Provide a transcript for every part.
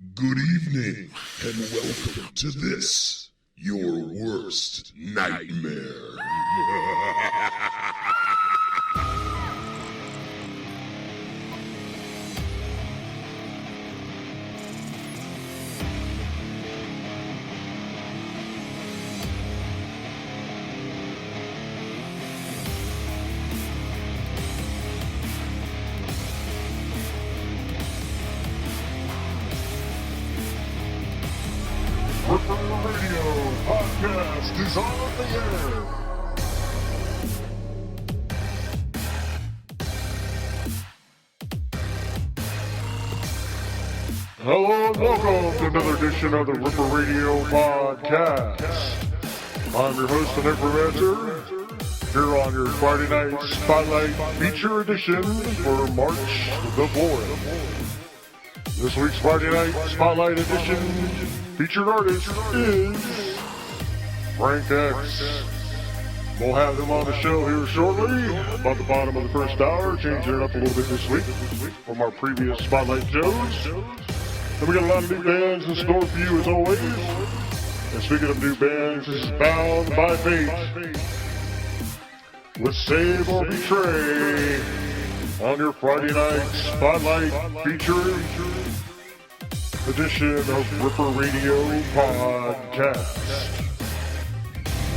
Good evening, and welcome to this, your worst nightmare. Radio podcast is on the air. Hello and welcome to another edition of the Ripper Radio podcast. I'm your host and necromancer, here on your Friday night Spotlight feature edition for March the 4th. This week's Friday night Spotlight edition featured artist is Frank X. We'll have him on the show here shortly, about the bottom of the first hour, changing it up a little bit this week from our previous Spotlight shows. And we got a lot of new bands in store for you as always. And speaking of new bands, this is Bound by Fate with Save or Betray on your Friday night Spotlight feature edition of Ripper Radio Podcast.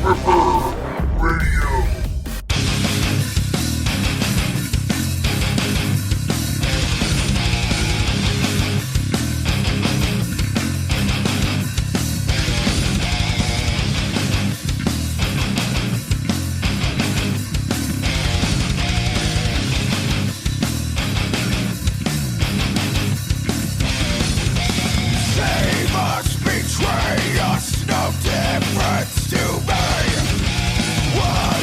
Ripper Radio. Betray us, no difference to me. What?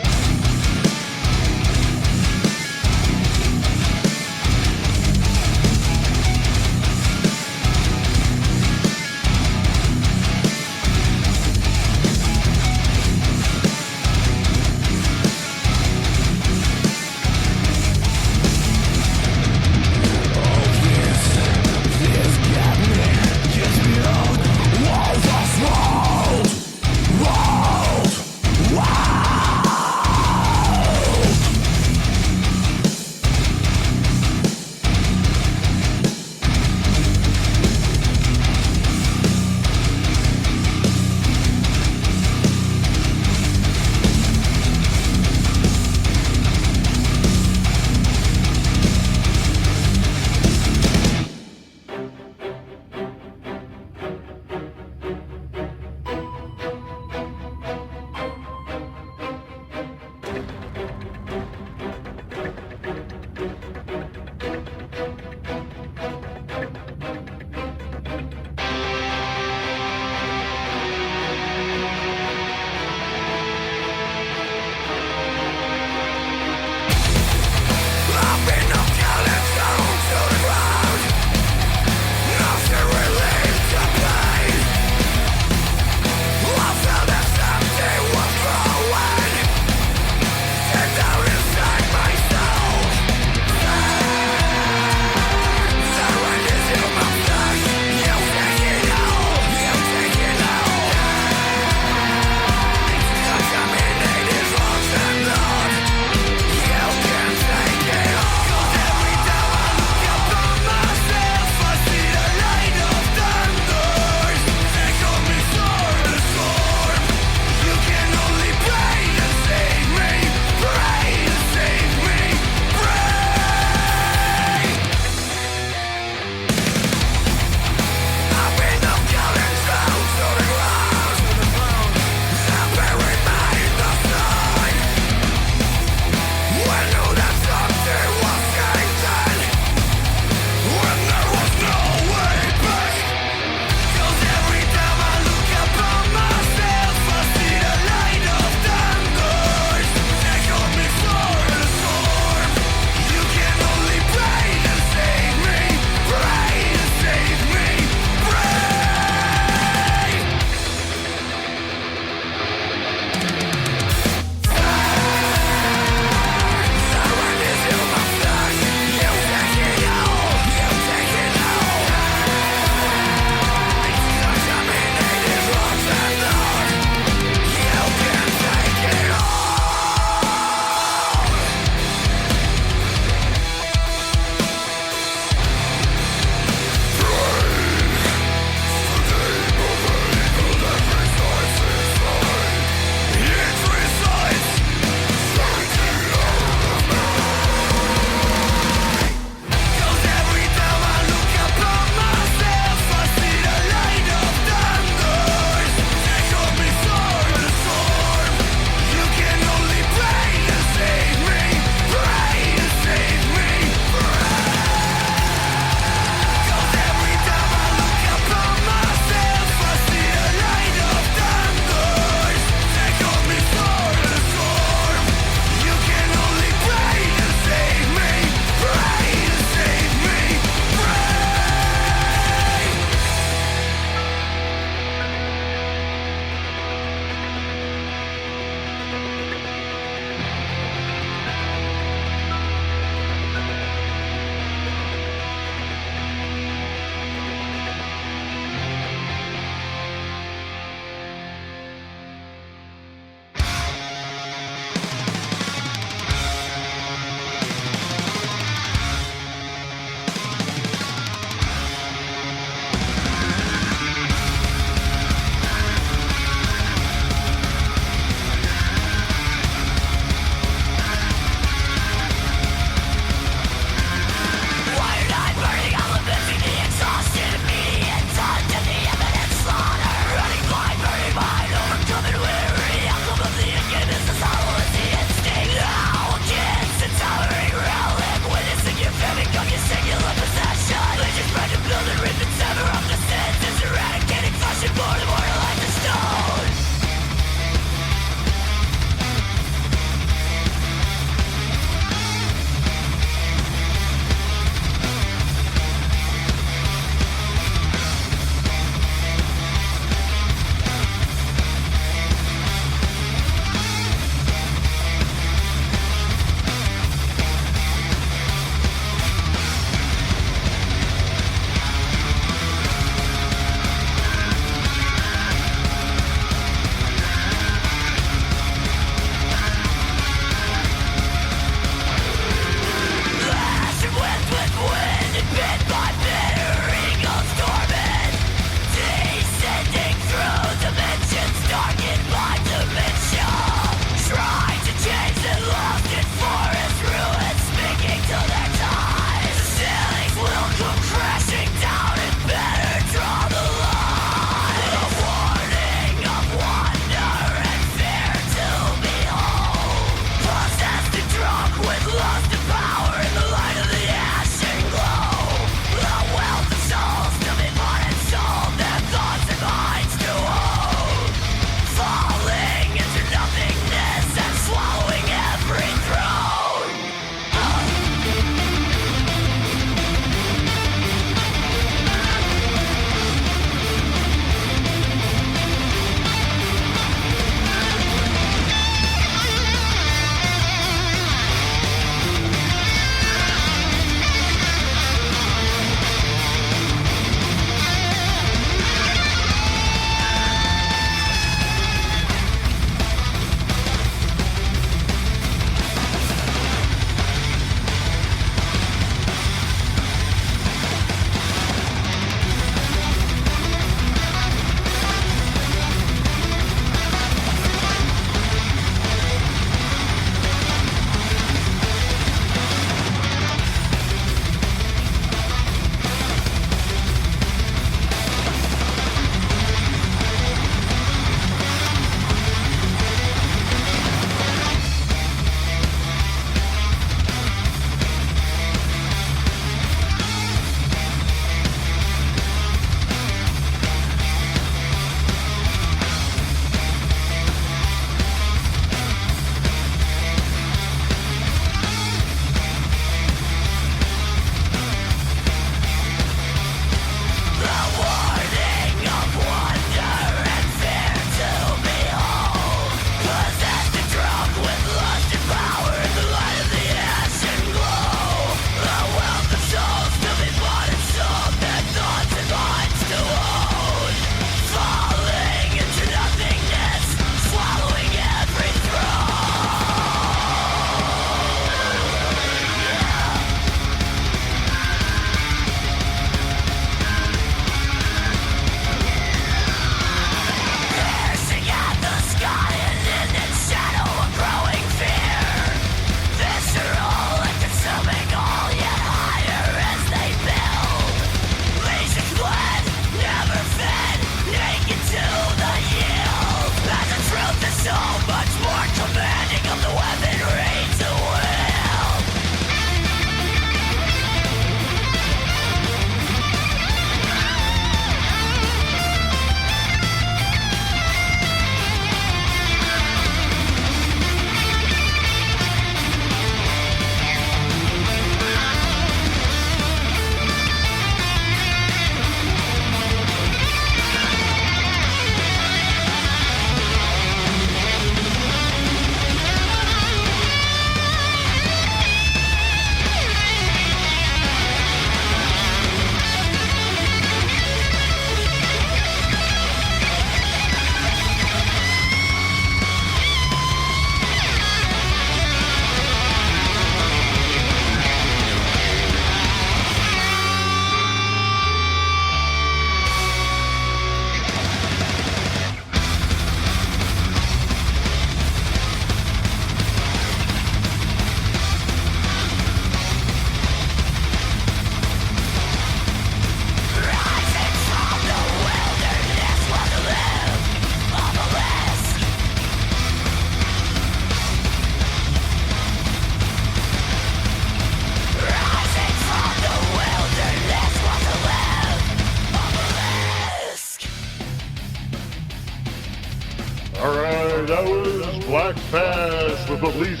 Alright, that was Black Pass with Elise.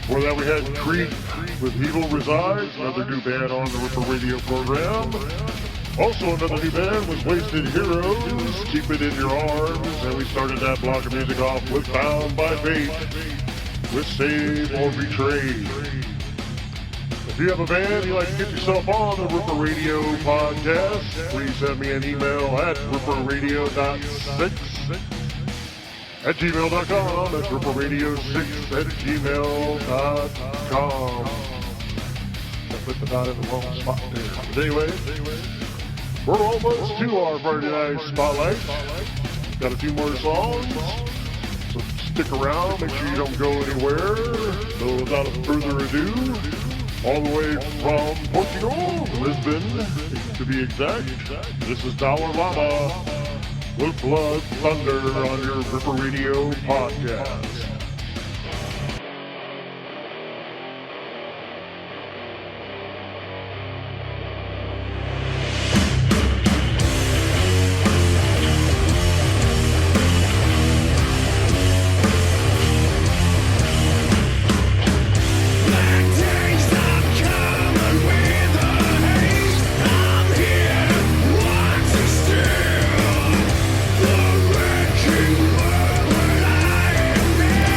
Before that we had Creek with Evil Resides, another new band on the Ripper Radio program. Also another new band was Wasted Heroes, Keep It In Your Arms, and we started that block of music off with Bound by Fate, with Save or Betray. If you have a band you'd like to get yourself on the Ripper Radio podcast, please send me an email at ripperradio.6@gmail.com. That's ripperradio6@gmail.com. I put the dot in the wrong spot there. But anyway, we're almost to our Friday Night Spotlight. Got a few more songs, so stick around. Make sure you don't go anywhere. So without further ado, all the way from Portugal, Lisbon, to be exact, this is LLAMA with Blood Thunder on your Ripper Radio podcast. The wrecking world will lie in me.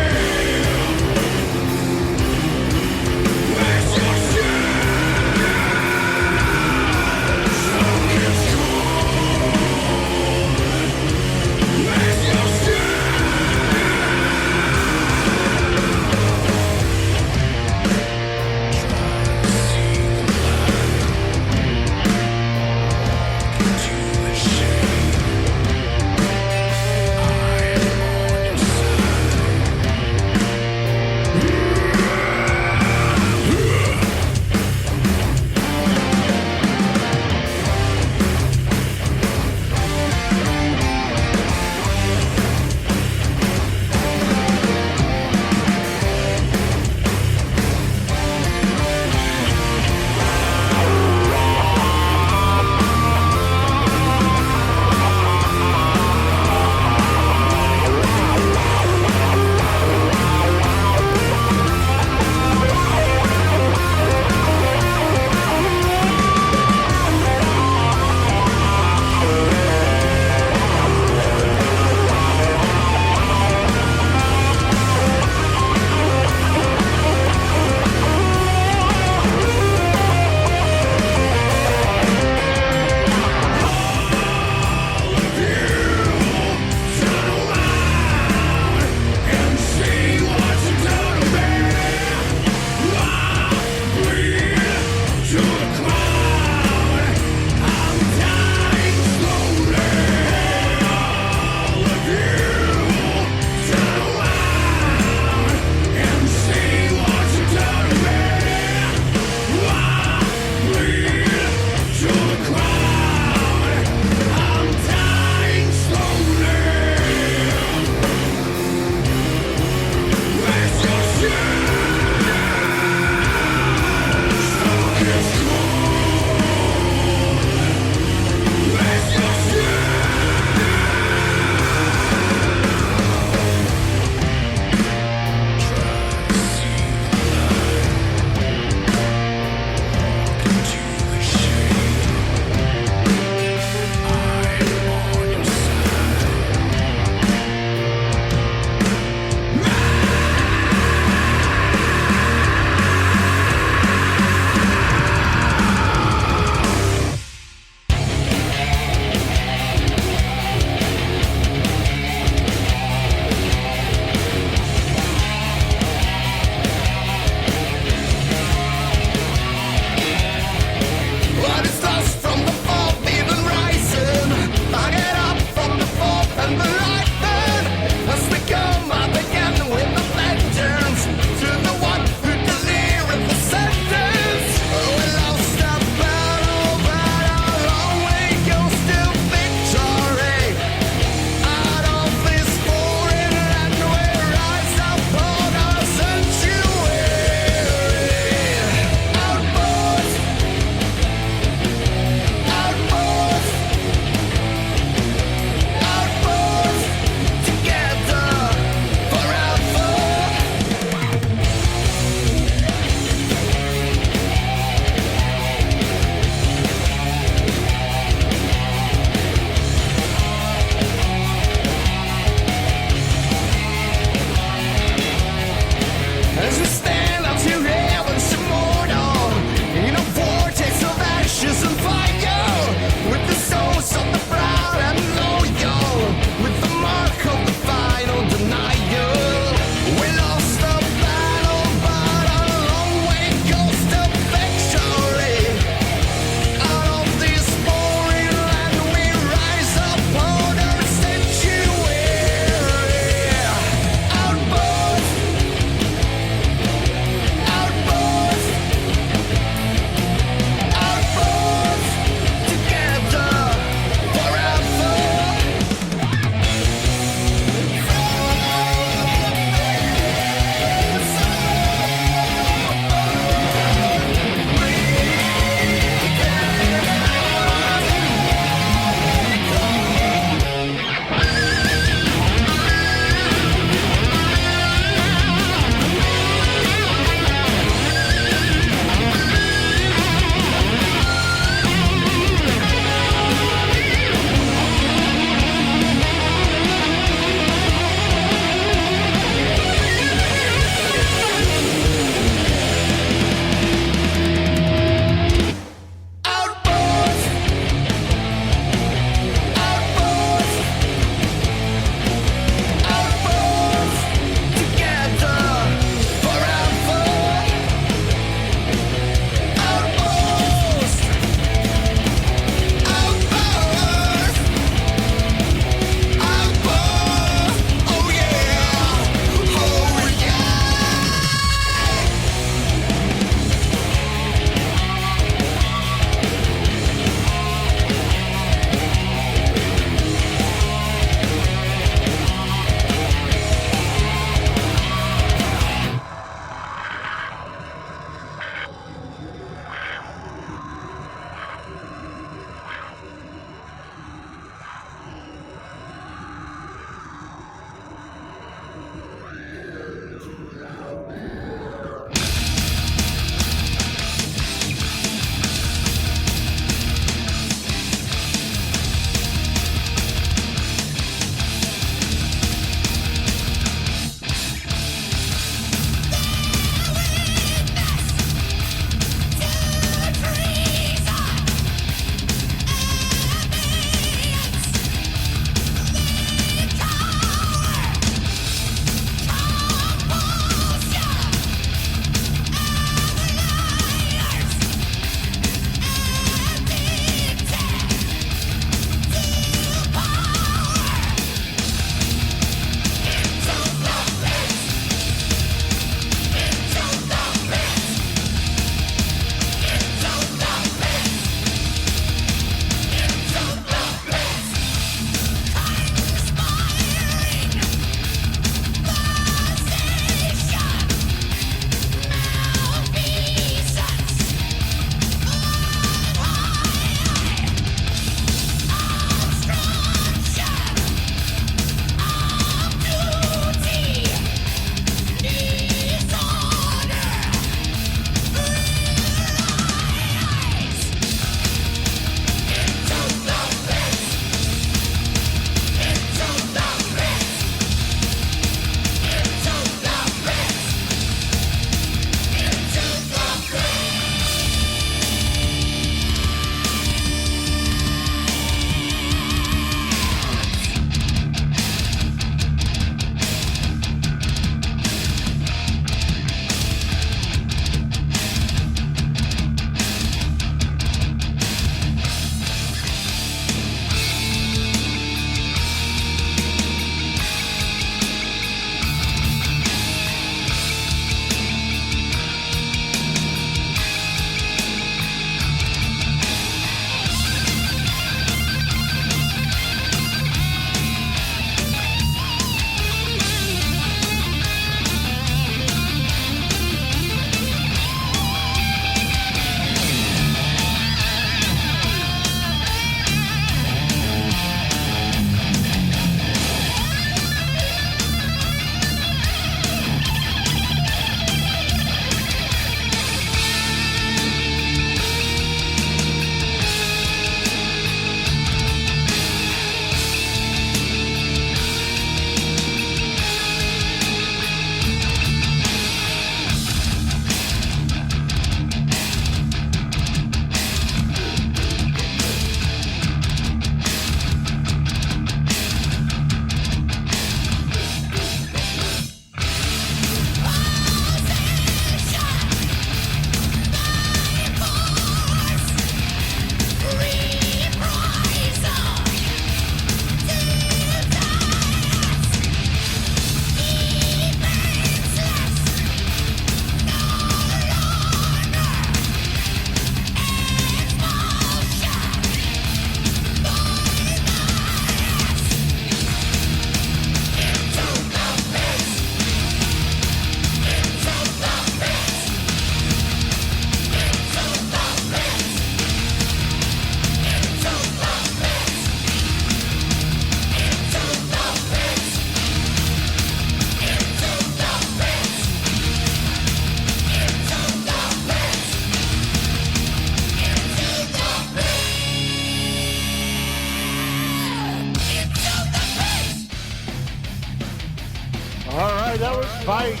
was Fight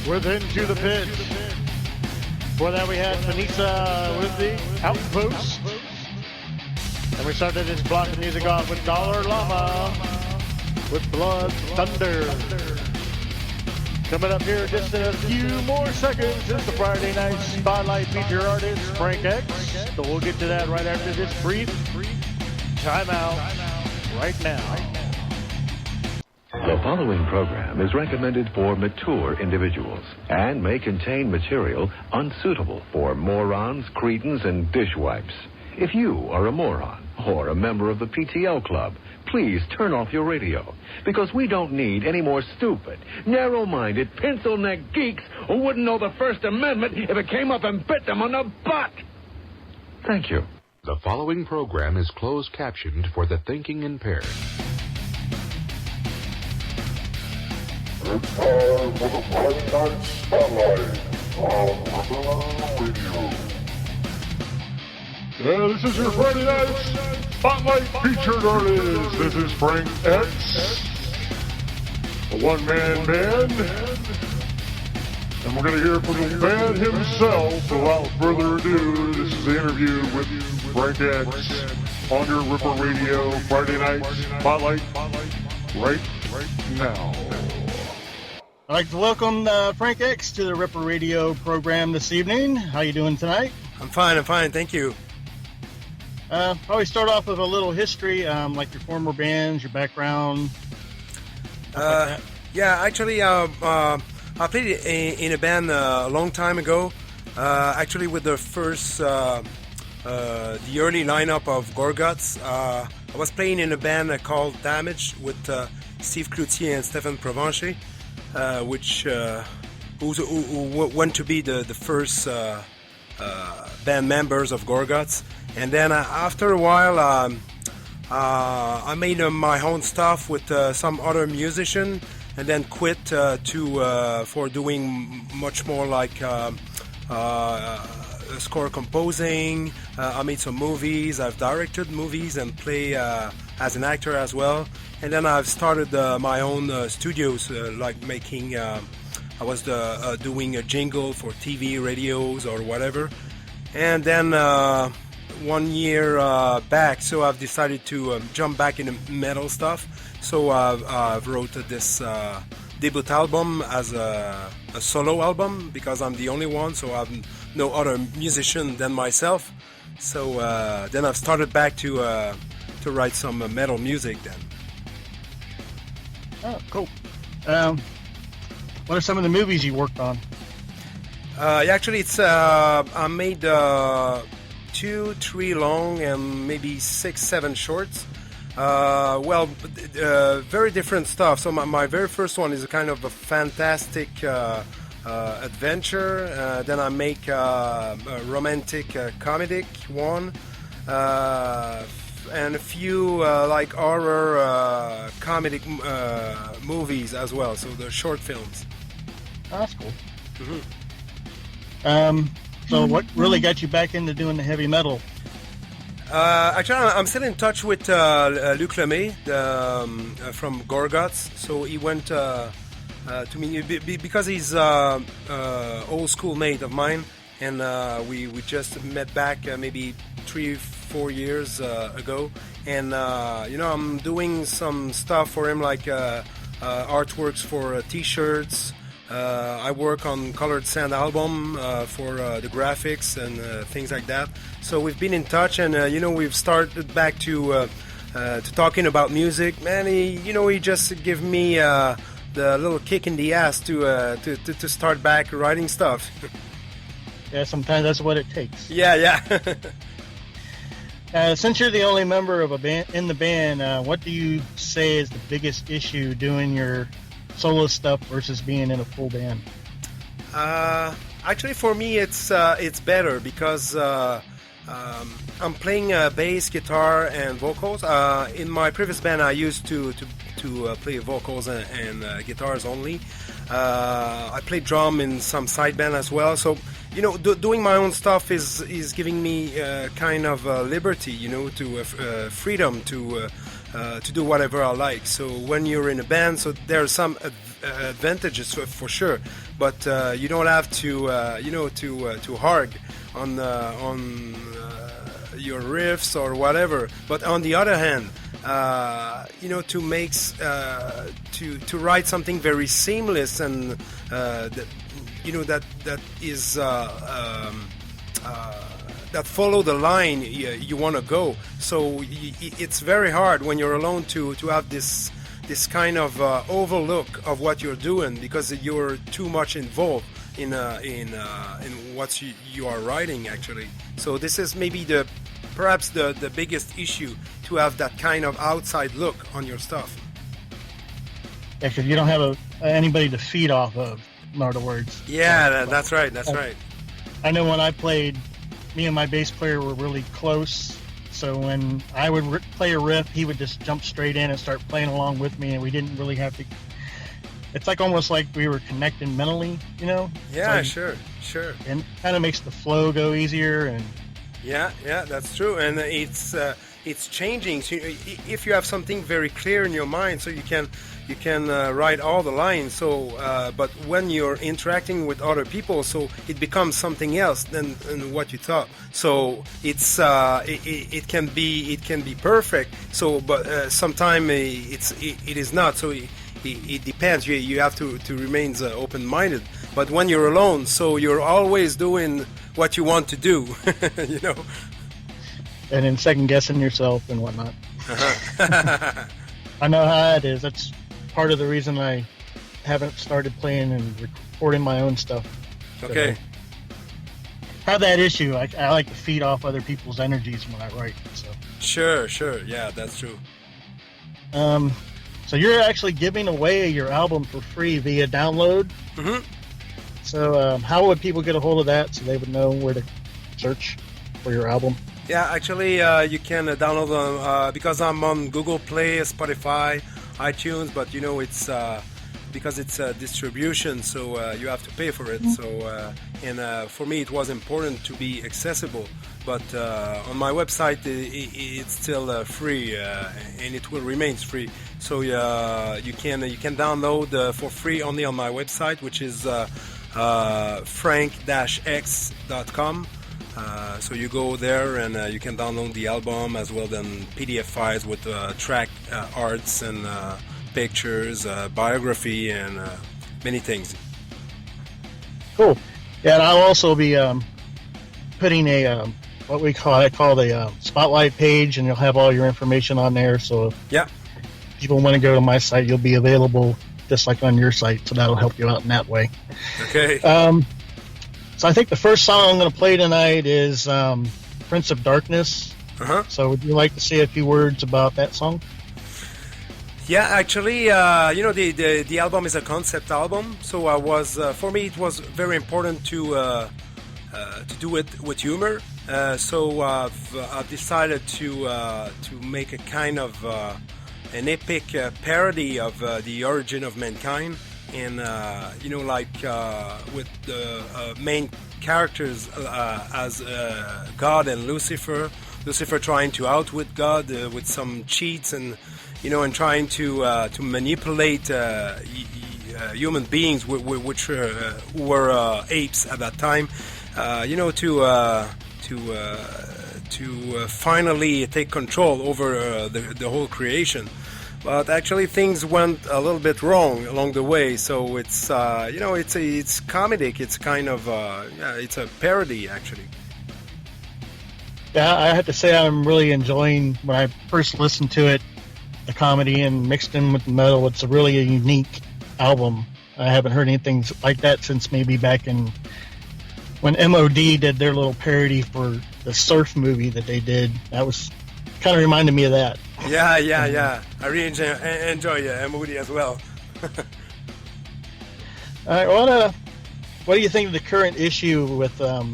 with Into the Pit. Before that we had FENISA with the Outpost. And we started this block of music off with LLAMA with Blood Thunder. Coming up here just in a few more seconds is the Friday night spotlight feature artist Frank X. So we'll get to that right after this brief timeout right now. The following program is recommended for mature individuals and may contain material unsuitable for morons, cretins, and dishwipes. If you are a moron or a member of the PTL Club, please turn off your radio, because we don't need any more stupid, narrow-minded, pencil-neck geeks who wouldn't know the First Amendment if it came up and bit them on the butt. Thank you. The following program is closed captioned for the thinking impaired. It's time for the Friday Night Spotlight on Radio. Yeah, this is your Friday Night Spotlight featured artist. This is Frank X, a one-man band. And we're going to hear from the band himself. So without further ado, this is the interview with Frank X on your Ripper Radio Friday Night Spotlight right now. I'd like to welcome Frank X to the Ripper Radio program this evening. How you doing tonight? I'm fine, thank you. Probably start off with a little history, like your former bands, your background. Yeah, actually, I played in a band a long time ago. Actually, with the first, the early lineup of Gorguts. I was playing in a band called Damage with Steve Cloutier and Stéphane Provencher, who went to be the first band members of Gorguts. And then after a while, I made my own stuff with some other musician, and then quit for doing much more like score composing. I made some movies. I've directed movies and play as an actor as well. And then I've started my own studios, like making. I was doing a jingle for TV, radios, or whatever. And then 1 year back, so I've decided to jump back into metal stuff. So I've wrote this debut album as a solo album, because I'm the only one, so I've no other musician than myself. So then I've started back to write some metal music then. Oh, cool. What are some of the movies you worked on? Actually, it's I made 2, 3 long and maybe 6, 7 shorts. Very different stuff. So my very first one is a kind of a fantastic adventure. Then I make a romantic comedic one, and a few like horror comedic movies as well. So they're short films. Oh, that's cool. So what really got you back into doing the heavy metal? Actually, I'm still in touch with Luc Lemay from Gorguts. So he went to me because he's old school mate of mine, and we just met back maybe 3-4 years ago. And I'm doing some stuff for him, like artworks for T-shirts. I work on Colored Sand album for the graphics and things like that. So we've been in touch, and we've started back to talking about music. Man, he just gave me the little kick in the ass to start back writing stuff. Yeah, sometimes that's what it takes. Yeah. Since you're the only member of a band in the band, what do you say is the biggest issue doing your solo stuff versus being in a full band? Actually, for me, it's better because I'm playing bass, guitar, and vocals. In my previous band, I used to play vocals and guitars only. I play drum in some side band as well. So, doing my own stuff is giving me kind of liberty, to freedom to do whatever I like. So when you're in a band, so there's some advantages for sure, but you don't have to to hard on your riffs or whatever. But on the other hand, to make to write something very seamless and that is that follow the line you want to go. So it's very hard when you're alone to have this kind of overlook of what you're doing, because you're too much involved in what you are writing actually. So this is maybe perhaps the biggest issue, to have that kind of outside look on your stuff. Yeah, because you don't have anybody to feed off of, in other words. Yeah, that's right. Right. I know when I played, me and my bass player were really close. So when I would play a riff, he would just jump straight in and start playing along with me, and we didn't really have to. It's like almost like we were connecting mentally, Yeah, so, sure. And it kind of makes the flow go easier. And yeah, that's true. And it's changing. So if you have something very clear in your mind, so you can write all the lines. So, but when you're interacting with other people, so it becomes something else than what you thought. So it's it can be perfect. So, but sometimes it is not. So it depends. You have to remain open-minded. But when you're alone, so you're always doing what you want to do, And then second guessing yourself and whatnot. Uh-huh. I know how it is. That's part of the reason I haven't started playing and recording my own stuff. Okay. I have that issue. I like to feed off other people's energies when I write. So. Sure. Yeah, that's true. So you're actually giving away your album for free via download. Mm-hmm. So how would people get a hold of that so they would know where to search for your album? Yeah, actually, you can download them because I'm on Google Play, Spotify, iTunes, but it's because it's a distribution, so you have to pay for it. So and for me, it was important to be accessible. But on my website, it's still free, and it will remain free. So you can download for free only on my website, which is frank-x.com. So you go there and you can download the album as well, then PDF files with track arts and pictures, biography, and many things. Cool. Yeah, and I'll also be putting a what I call the spotlight page, and you'll have all your information on there. So yeah, if people want to go to my site, you'll be available just like on your site. So that'll help you out in that way. Okay. So I think the first song I'm going to play tonight is Prince of Darkness. Uh-huh. So would you like to say a few words about that song? Yeah, actually, the album is a concept album. So for me, it was very important to do it with humor. So I've decided to make a kind of an epic parody of the origin of mankind. And with the main characters as God and Lucifer trying to outwit God with some cheats and trying to manipulate human beings which were apes at that time, to finally take control over the whole creation. But actually, things went a little bit wrong along the way. So it's it's comedic. It's kind of it's a parody actually. Yeah, I have to say I'm really enjoying when I first listened to it, the comedy and mixed in with the metal. It's a really unique album. I haven't heard anything like that since maybe back in when MOD did their little parody for the surf movie that they did. That was kind of reminded me of that. Yeah. I really enjoy MOD as well. All right, what do you think of the current issue with the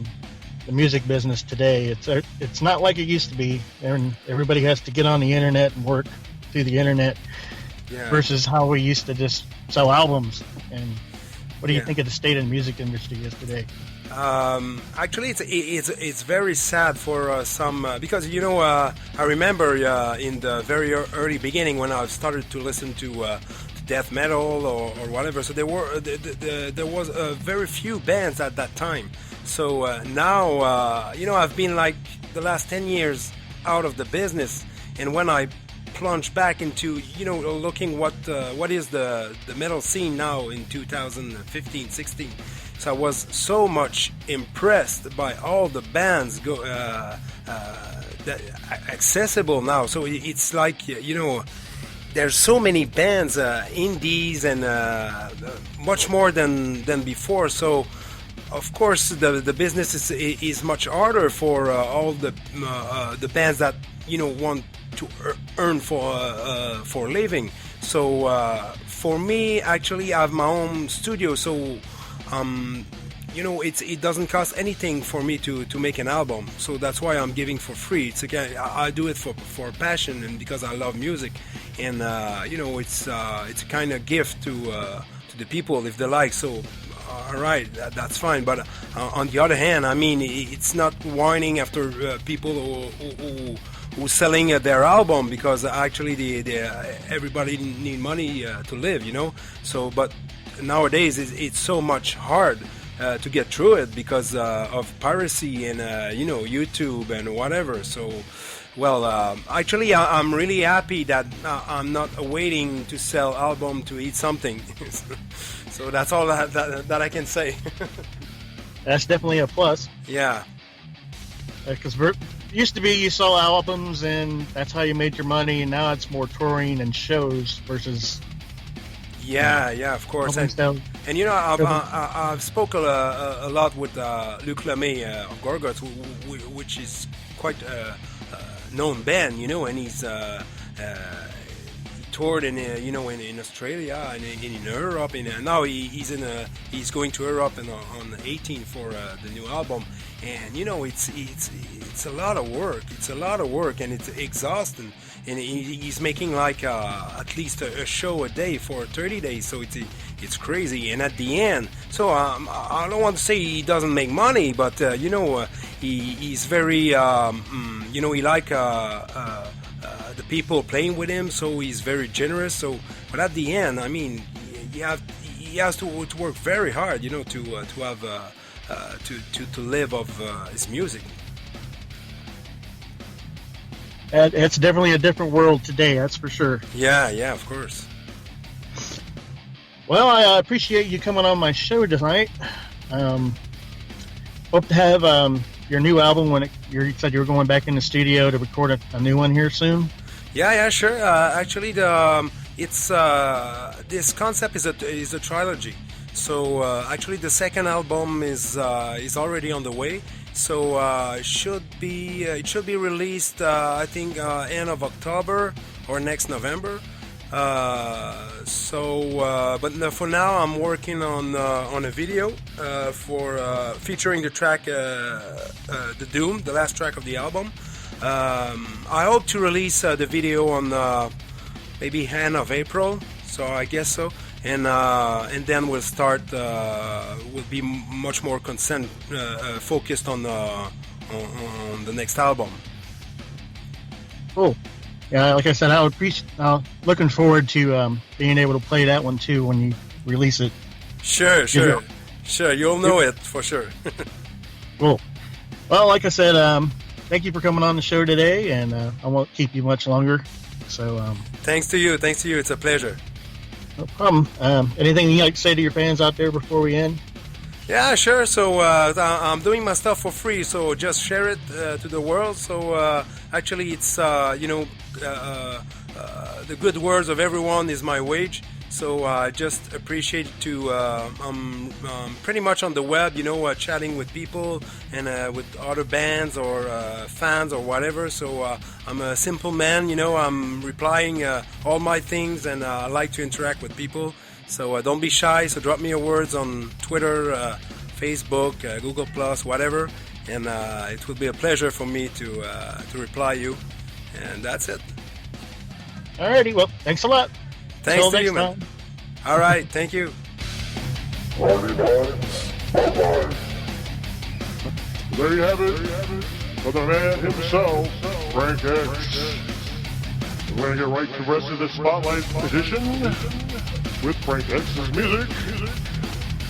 music business today? It's not like it used to be, and everybody has to get on the internet and work through the internet, versus how we used to just sell albums. And what do you think of the state of the music industry is today? Actually, it's very sad for some because I remember in the very early beginning when I started to listen to death metal or whatever. So there was very few bands at that time. So now I've been like the last 10 years out of the business, and when I plunge back into looking what is the metal scene now in 2015-16, so I was so much impressed by all the bands that accessible now. So it's like there's so many bands, indies, and much more than before. So of course the business is much harder for all the bands that want to earn for a living. So for me, actually, I have my own studio, so it doesn't cost anything for me to make an album. So that's why I'm giving for free. It's again, I do it for passion and because I love music, and it's a kind of gift to the people if they like. So all right, that's fine. But on the other hand, I mean, it's not whining after people who's selling their album, because actually everybody need money to live, So, but nowadays it's so much hard to get through it because of piracy and YouTube and whatever. So, well, actually, I'm really happy that I'm not waiting to sell album to eat something. So that's all that I can say. That's definitely a plus. Yeah. Because used to be you sell albums and that's how you made your money, and now it's more touring and shows versus. Yeah, of course. And I've spoken a lot with Luc Lemay of Gorguts, which is quite a known band, and he's toured in in Australia and in Europe, and now he's going to Europe on the 18th for the new album, and it's a lot of work. It's a lot of work, and it's exhausting. And he's making like at least a show a day for 30 days, so it's crazy. And at the end, so I don't want to say he doesn't make money, but he's very he like the people playing with him, so he's very generous. So, but at the end, I mean, he has to work very hard, to have to live of his music. It's definitely a different world today, that's for sure. Yeah, of course. Well, I appreciate you coming on my show tonight. Hope to have your new album when you said you were going back in the studio to record a new one here soon. Yeah, sure. Actually, this concept is a trilogy. So actually, the second album is already on the way. So it should be released I think end of October or next November. But for now I'm working on a video for featuring the track the Doom, the last track of the album. I hope to release the video on maybe end of April. So I guess so. And then we'll start. We'll be much more focused on the next album. Cool. Yeah, like I said, I would looking forward to being able to play that one too when you release it. Sure. You'll know it for sure. Cool. Well, like I said, thank you for coming on the show today, and I won't keep you much longer. So. Thanks to you. It's a pleasure. No problem. Anything you'd like to say to your fans out there before we end? Yeah, sure. So I'm doing my stuff for free, so just share it to the world. So actually, it's the good words of everyone is my wage. So I just appreciate to. I'm pretty much on the web, chatting with people and with other bands or fans or whatever. So I'm a simple man, I'm replying all my things, and I like to interact with people. So don't be shy. So drop me your words on Twitter, Facebook, Google Plus, whatever, and it will be a pleasure for me to reply you. And that's it. Alrighty, well, thanks a lot. Thanks Until to you, man. time. All right, thank you. There you have it. For the man himself, Frank X. We're going to get right to the rest of the Spotlight edition with Frank X's music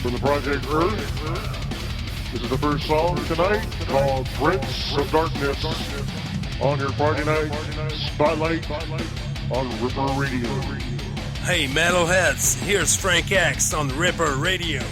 from the Project Earth. This is the first song tonight called Prince of Darkness on your Friday night Spotlight on Ripper Radio. Hey metalheads, here's Frank X on Ripper Radio.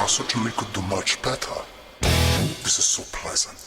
Certainly could do much better. This is so pleasant.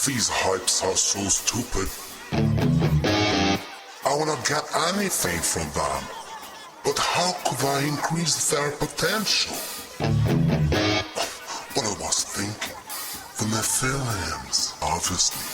These hypes are so stupid. I wanna get anything from them, but how could I increase their potential? What I was thinking, the Nephilims, obviously.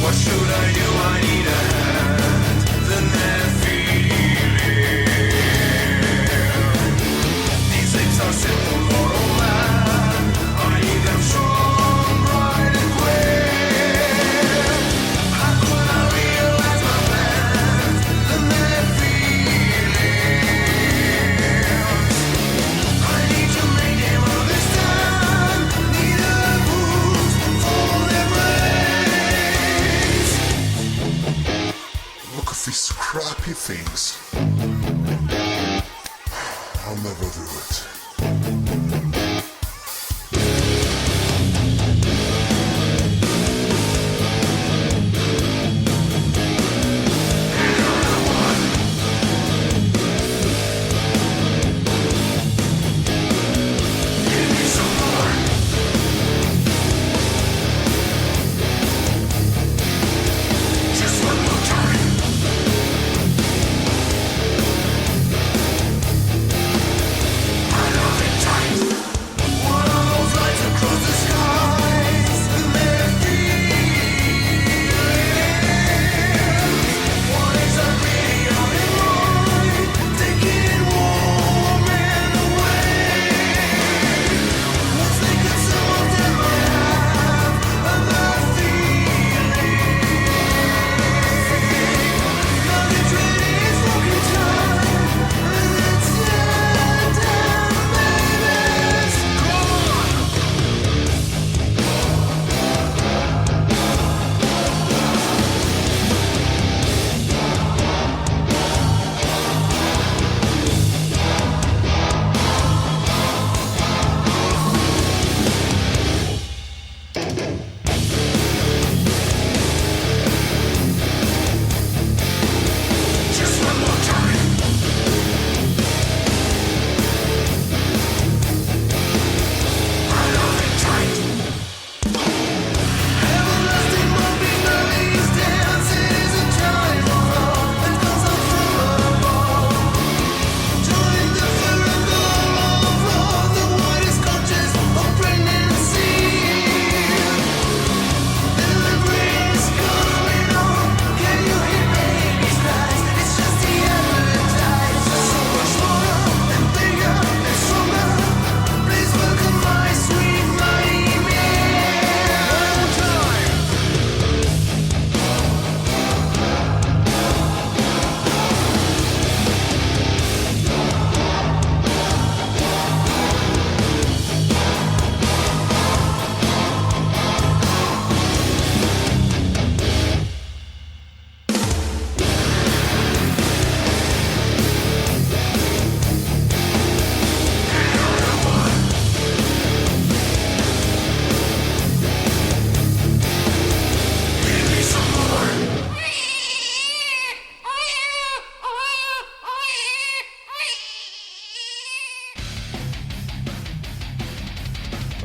What should things. I'll never do it.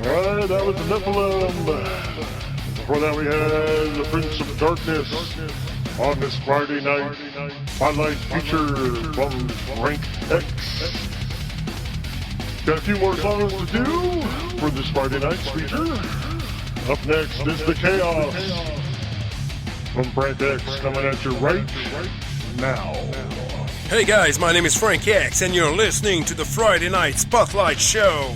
Alright, that was the Nephilim. Before that we had the Prince of Darkness on this Friday night highlight feature from Rank X. Got a few more songs to do for this Friday night's feature. Up next is the KAOS from Frank X coming at you right now. Hey guys, my name is Frank X and you're listening to the Friday Night Spotlight Show.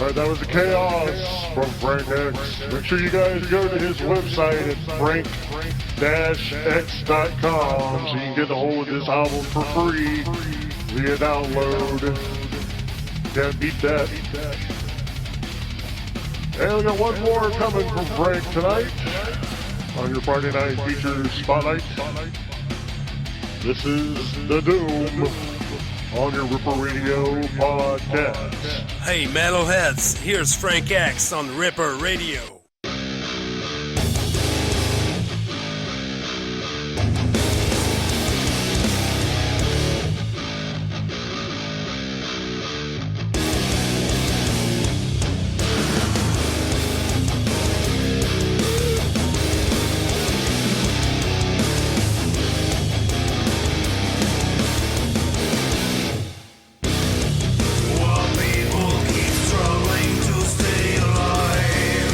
Alright, that was the KAOS from Frank X. Make sure you guys go to his website at frank-x.com so you can get a hold of this album for free via download. Can't beat that. And we got one more coming from Frank tonight on your Friday Night Features Spotlight. This is The Doom on your Ripper Radio podcast. Hey, metalheads, here's Frank X on Ripper Radio. While people keep struggling to stay alive,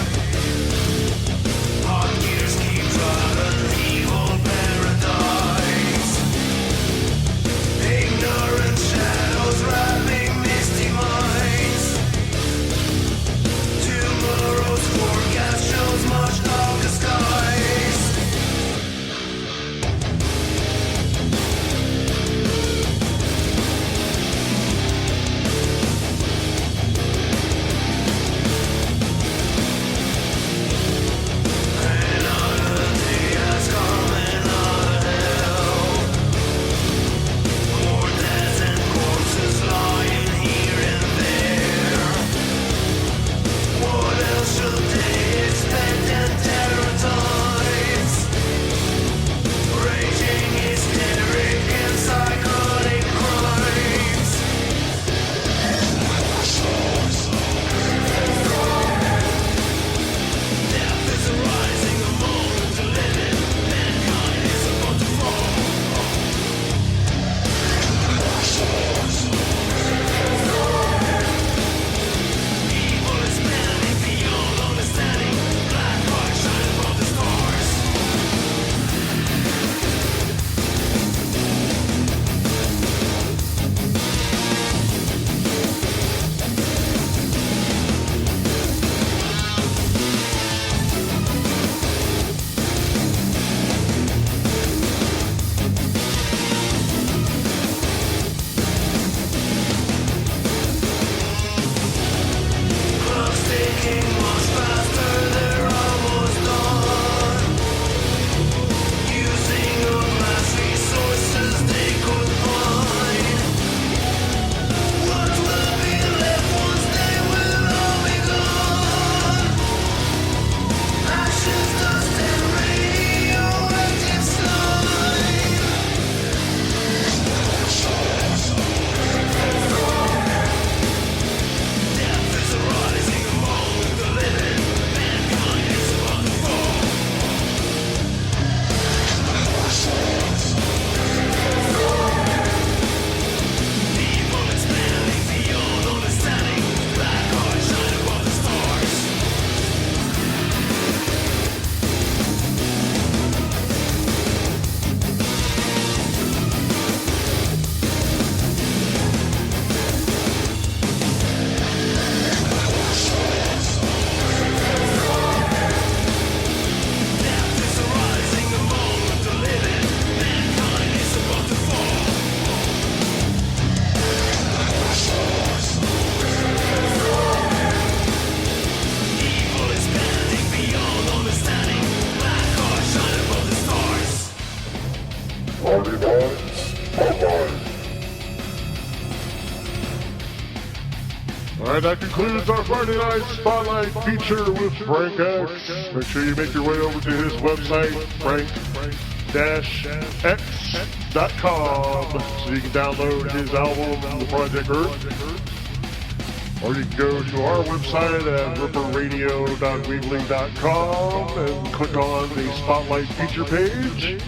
And that concludes our Friday night spotlight feature with Frank X. Make sure you make your way over to his website, frank-x.com, so you can download his album, The Project Earth. Or you can go to our website at ripperradio.weebly.com and click on the spotlight feature page.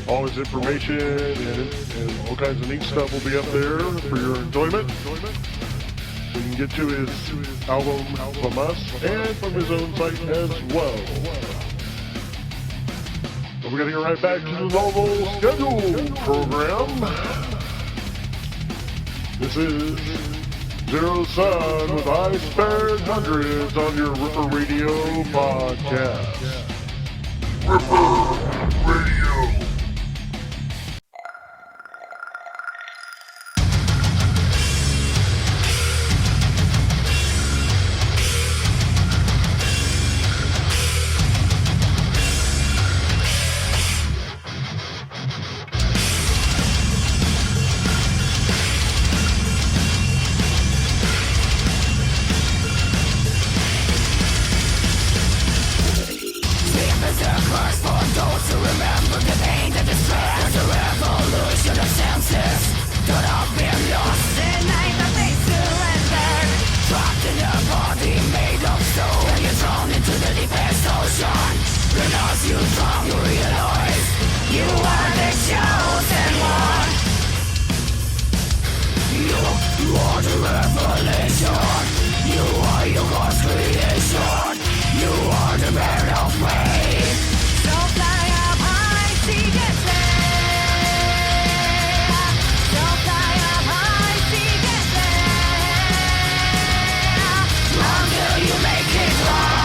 All his information and all kinds of neat stuff will be up there for your enjoyment. You can get to his album from us and from his own site as well. So we're going to get right back to the normal scheduled program. This is XEROSUN with I Spared Hundreds on your Ripper Radio podcast. Ripper Radio. Until you make it right.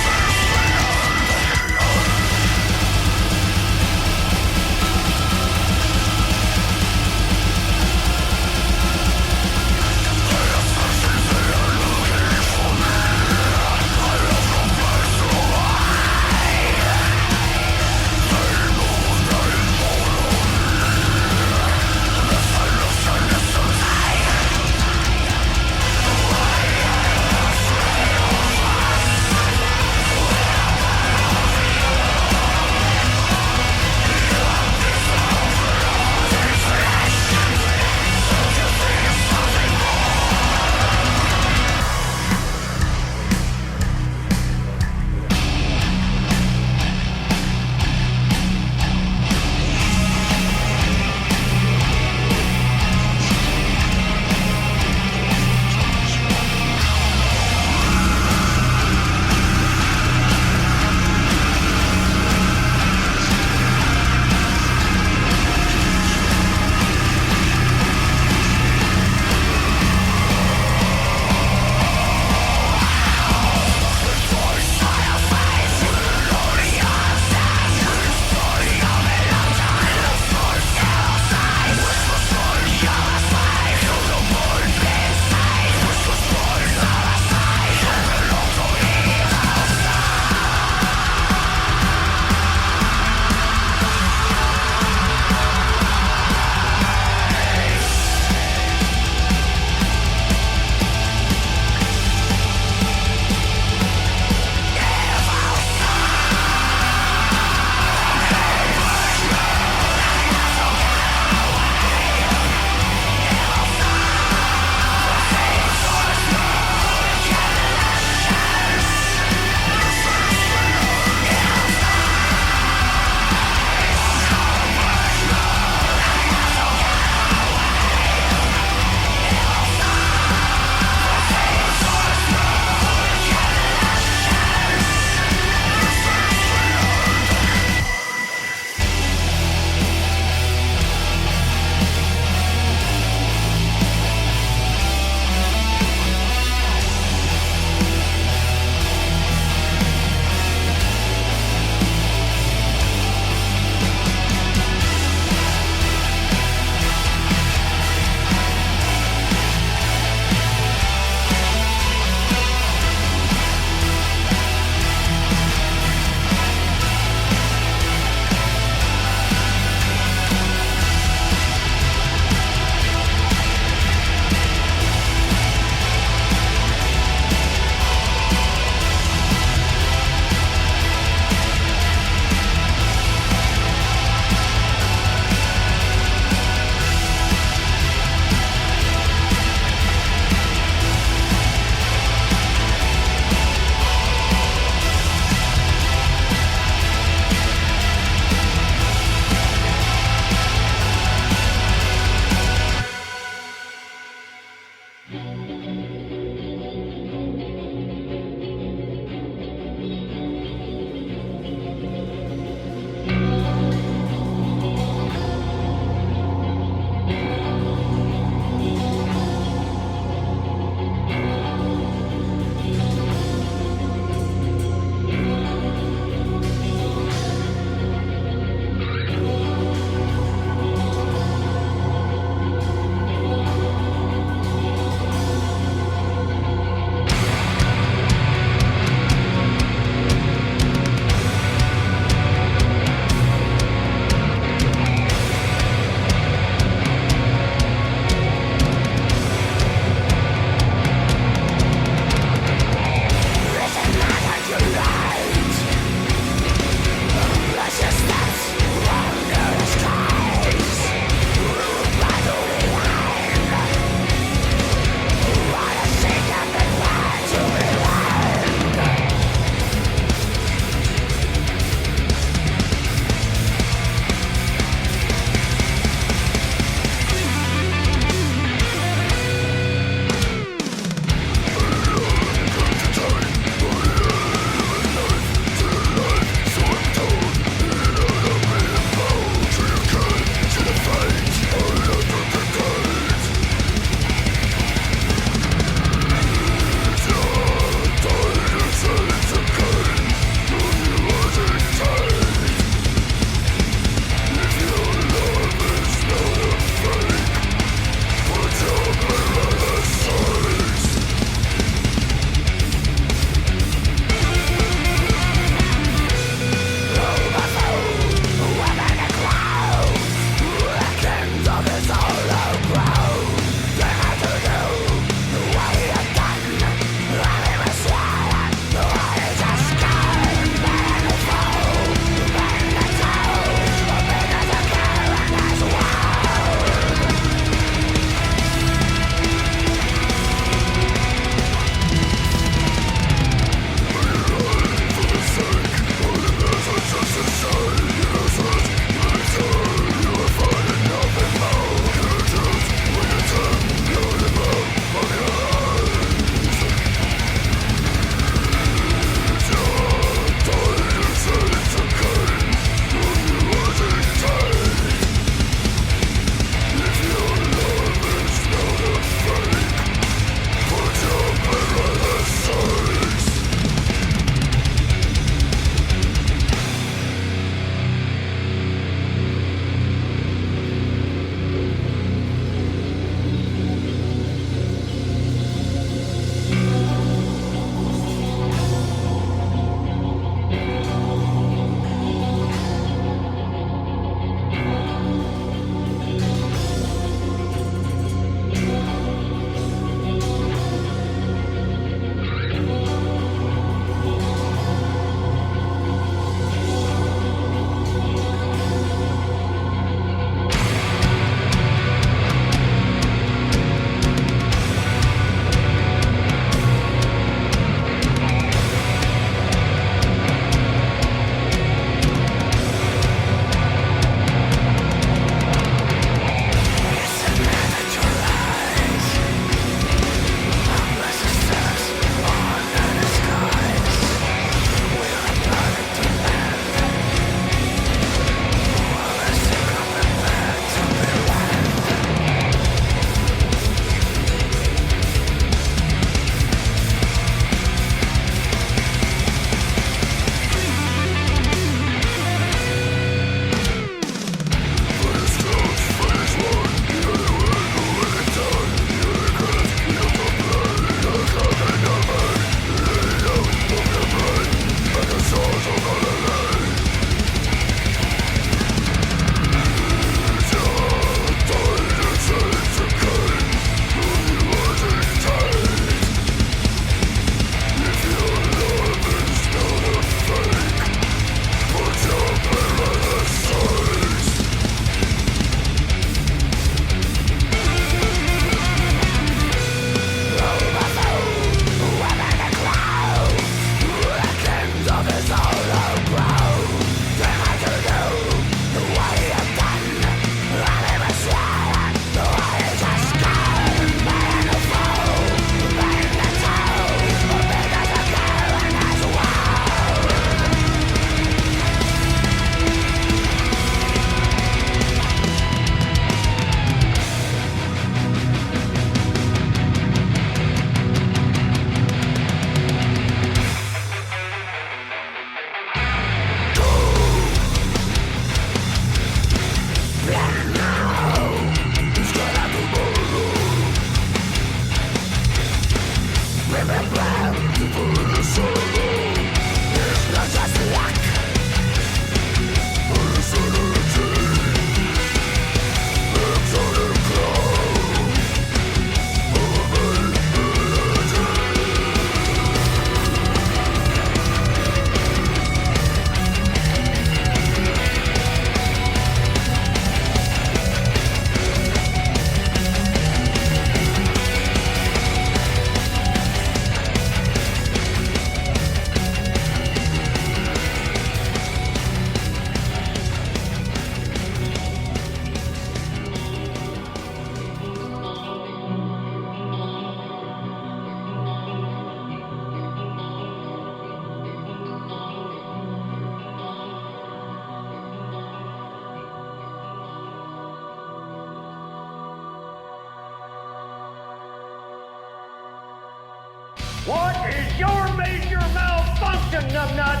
major malfunction, numbnut.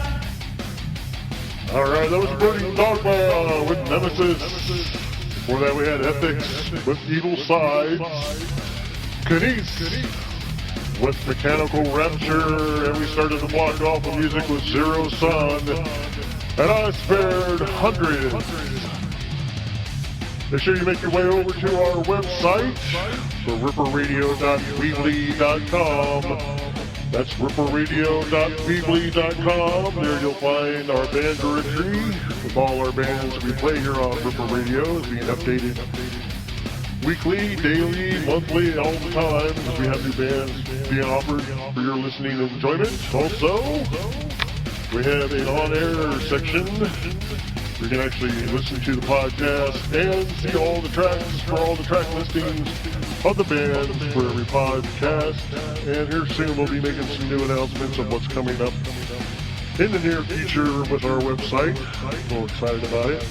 Alright, that was Burning Dogma with Nemesis. Before that we had EFPIX with Evil Sides. KINASIS with Mechanical Rapture. And we started the block off with music with XEROSUN. And I spared hundreds. Make sure you make your way over to our website, so ripperradio.weebly.com. That's ripperradio.weebly.com. There you'll find our band directory with all our bands we play here on Ripper Radio. It's being updated weekly, daily, monthly, all the time, as we have new bands being offered for your listening enjoyment. Also, we have an on-air section. You can actually listen to the podcast and see all the tracks for all the track listings of the bands for every podcast. And here soon we'll be making some new announcements of what's coming up in the near future with our website. I'm a little excited about it,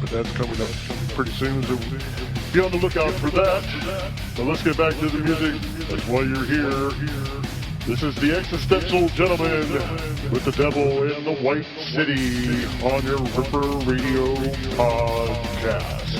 but that's coming up pretty soon, so be on the lookout for that. So let's get back to the music. That's why you're here. This is the Existential Gentleman with the Devil in the White City on your Ripper Radio podcast.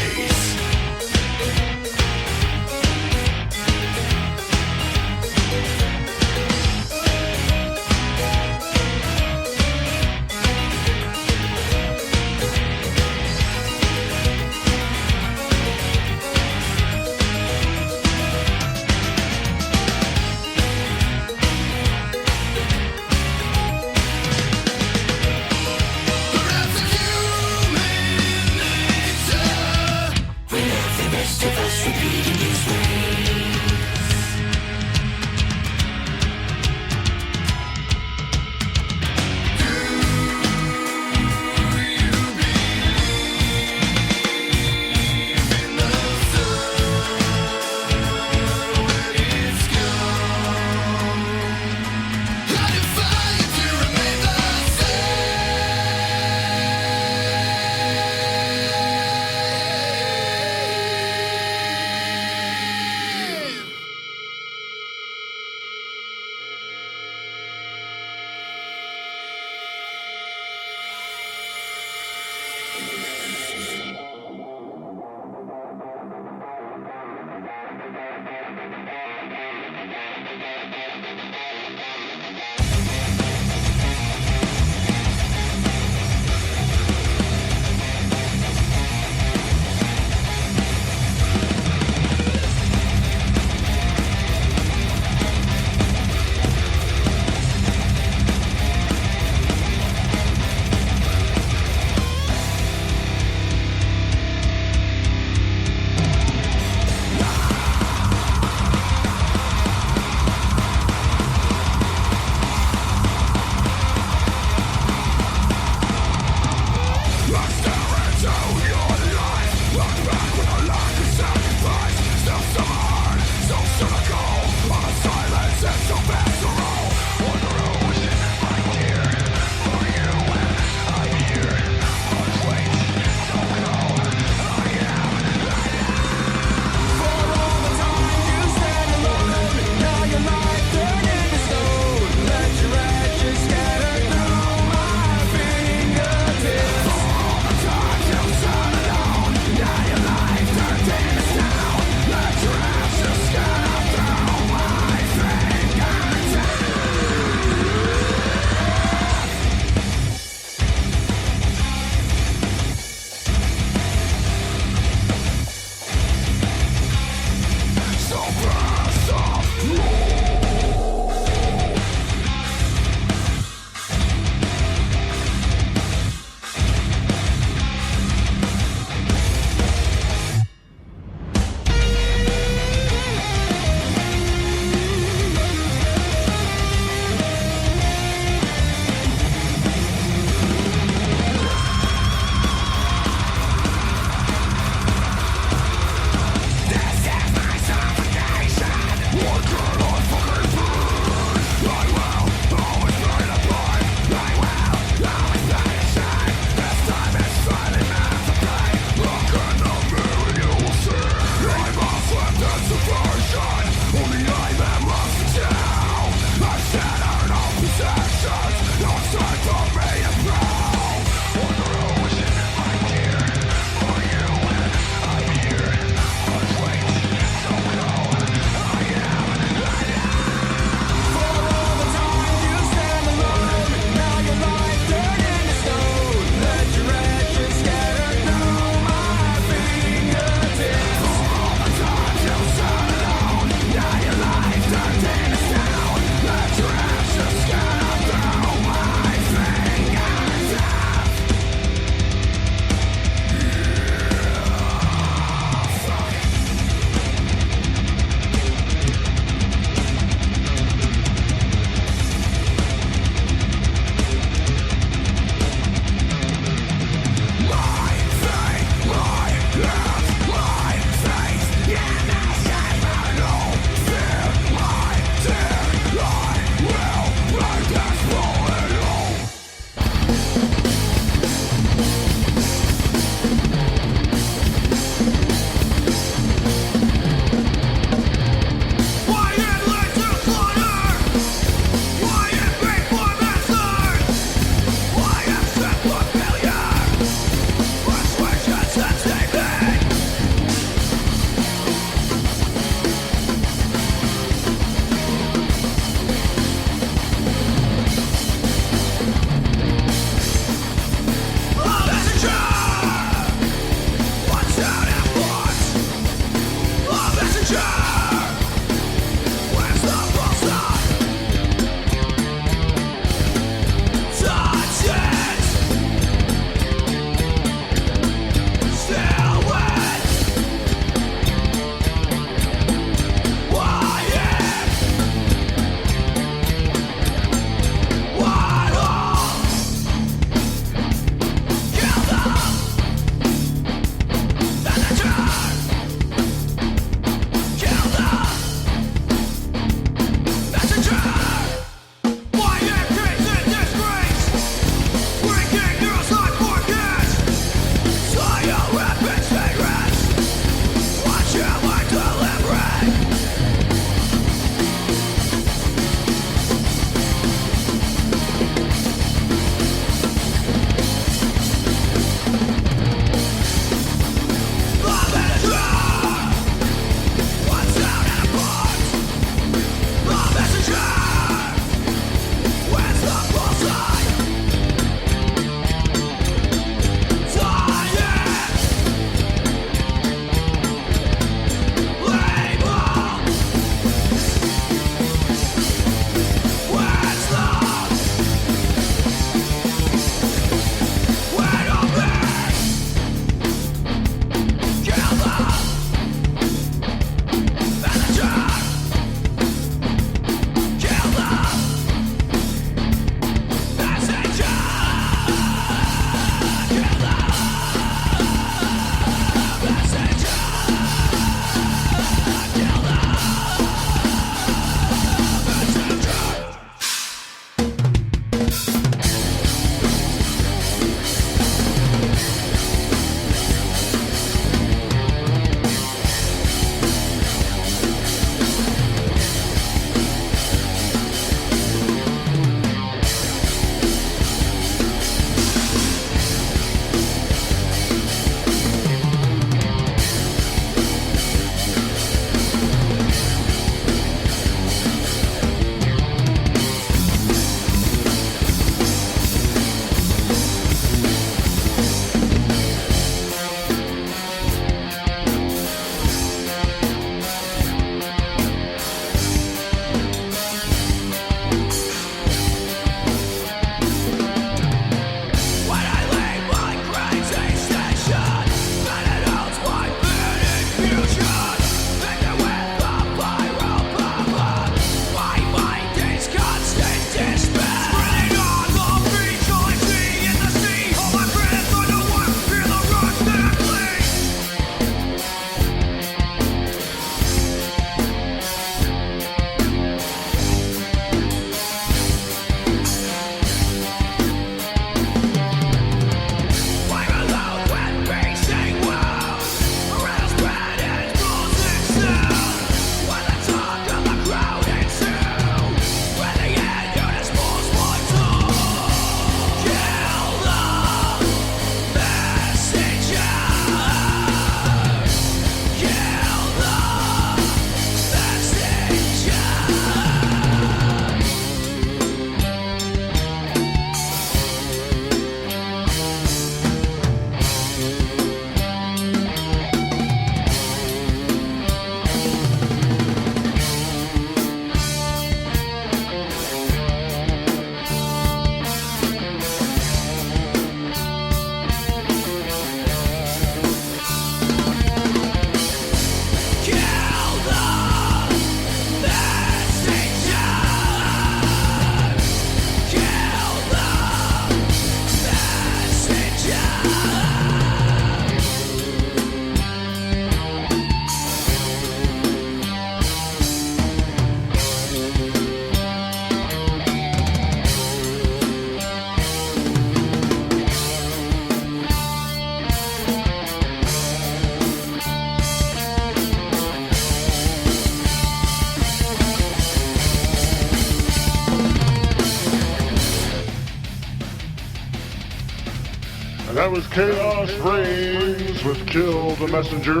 And that was Chaos Reigns with Kill the Messenger.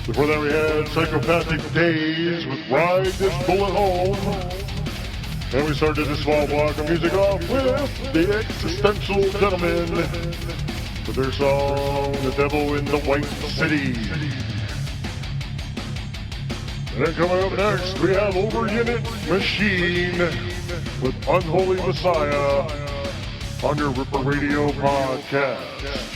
Before that we had Psychopathic DAZE with Ride This Bullet Home. And we started this small block of music off with the Existential Gentlemen with their song The Devil in the White City. And then coming up next, we have OVERUNIT Machine with Unholy Messiah on your Ripper Radio podcast.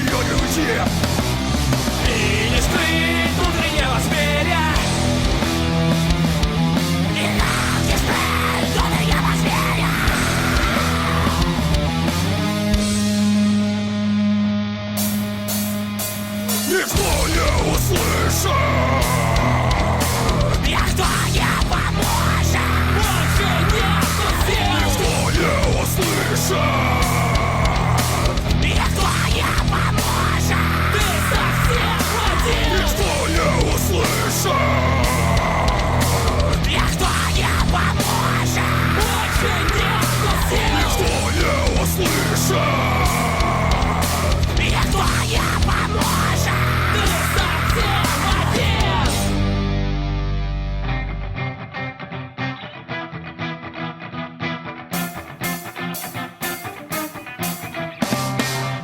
ее не уйти. И не скрыть внутреннего зверя. И нам не скрыть внутреннего зверя. Никто не услышит. Никто не поможет. Больше нету сил. Никто не услышит. Никто не поможет. Ты совсем один. Никто не услышит. Никто не поможет. Больше нету сил. Никто не услышит. Никто не поможет. Ты совсем один.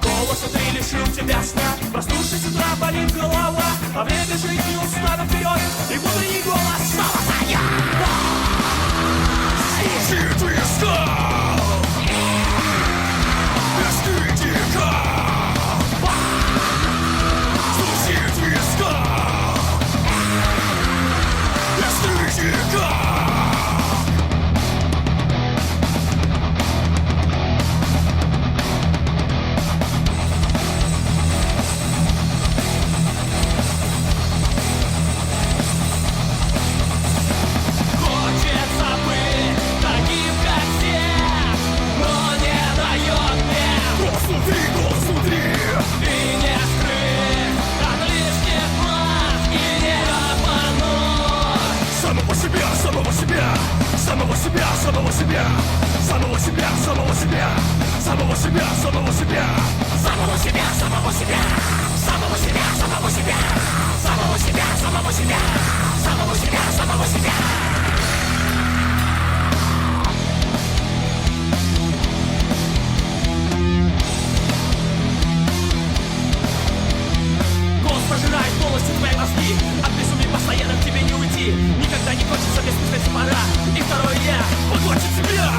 Голос внутри лишил тебя сна. Проснувшись с утра, болит голова. А время жить не устало вперед. И внутренний голос снова поет. Слушай твиста. Без критика. Слушай твиста. Без критика. Хочется быть таким, как все, но не дает мне. Голос внутри. И не скрыть от лишних глаз и не обмануть. Самого себя, самого себя, самого себя, самого себя, самого себя, самого себя, самого себя, самого себя, самого себя, самого себя, самого себя, самого себя, самого себя, самого себя, самого себя, самого себя. Голос пожирает полностью твои мозги. От безумия постоянно к тебе не уйти. Никогда не хочется бессмыслить пора. И второе я поглотит тебя.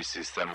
System.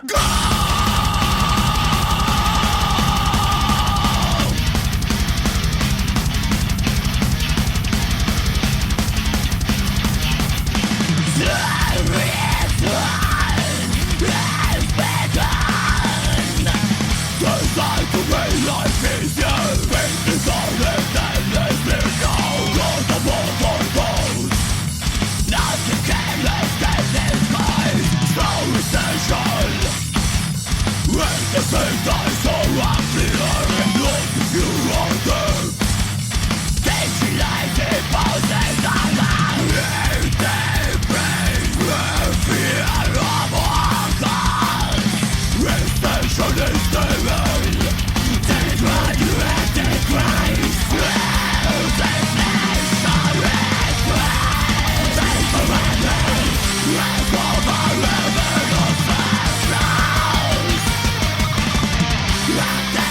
Rock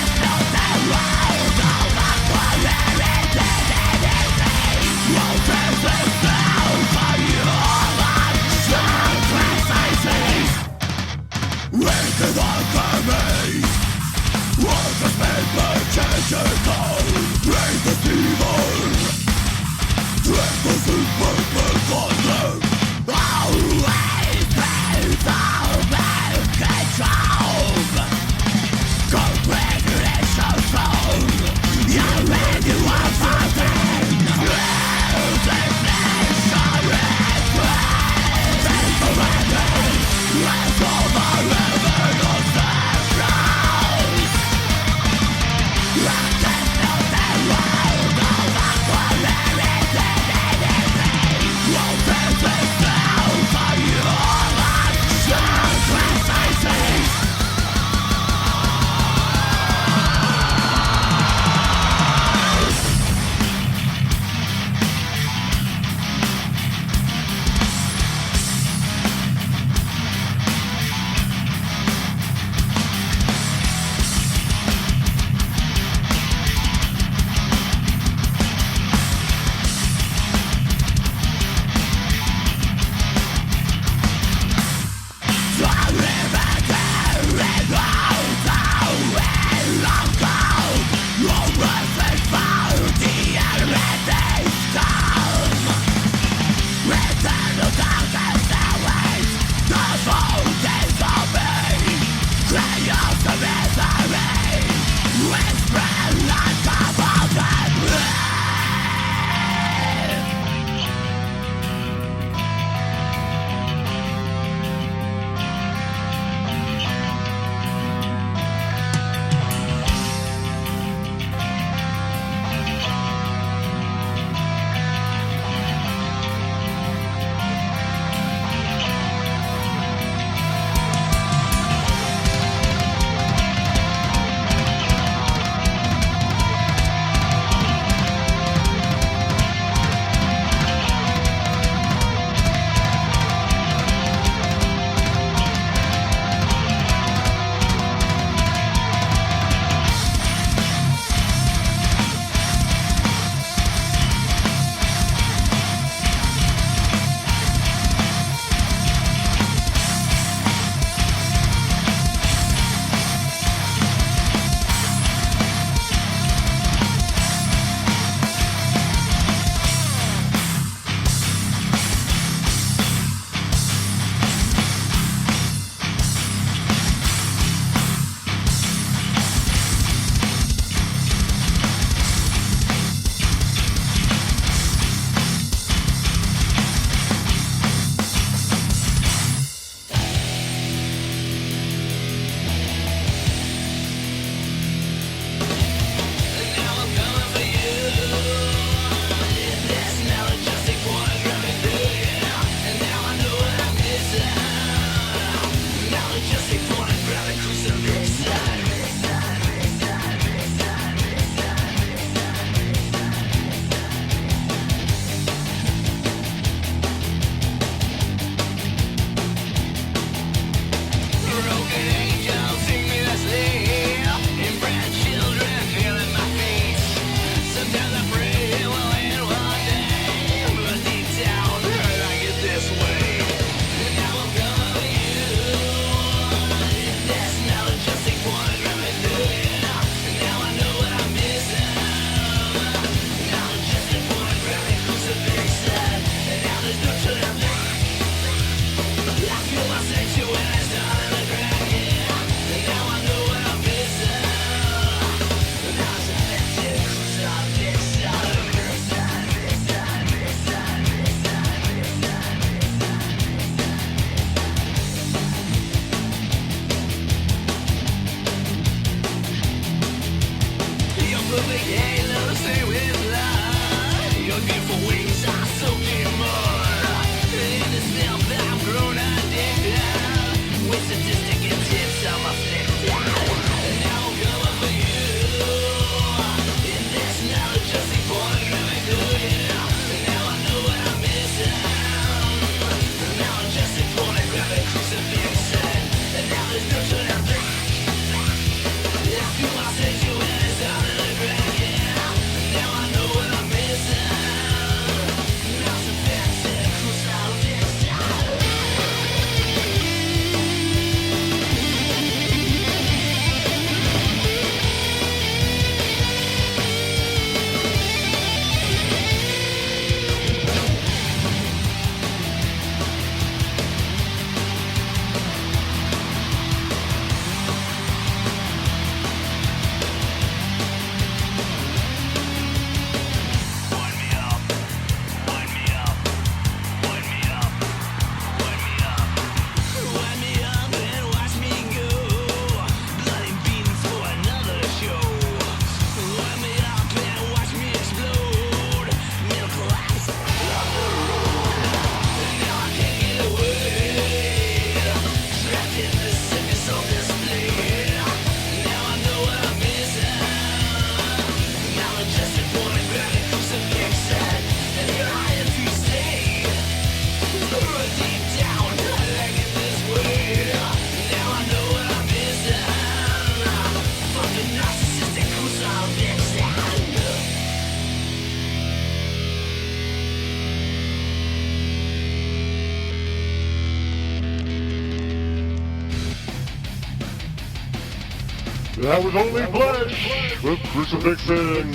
That was Only Flesh with Crucifixin.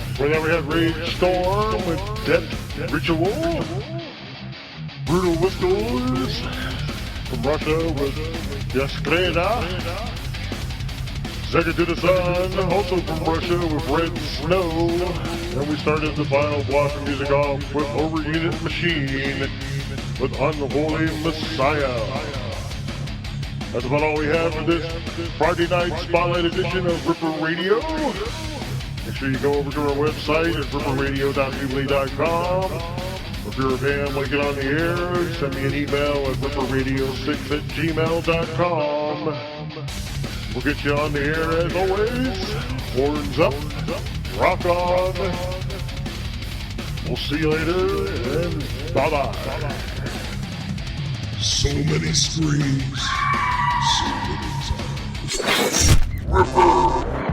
Before that we had RAGESTORM with Death Ritual. Brutal Whiskers from Russia with Yaskreda. Second to the Sun, also from Russia with Red Snow. And we started the final block of music off with OVERUNIT Machine with Unholy Messiah. That's about all we have for this Friday night spotlight edition of Ripper Radio. Make sure you go over to our website at ripperradio.weebly.com. If you're a fan, want to get on the air, send me an email at ripperradio6@gmail.com. We'll get you on the air as always. Horns up, rock on. We'll see you later, and bye-bye. So many screams, so many times. Ripper!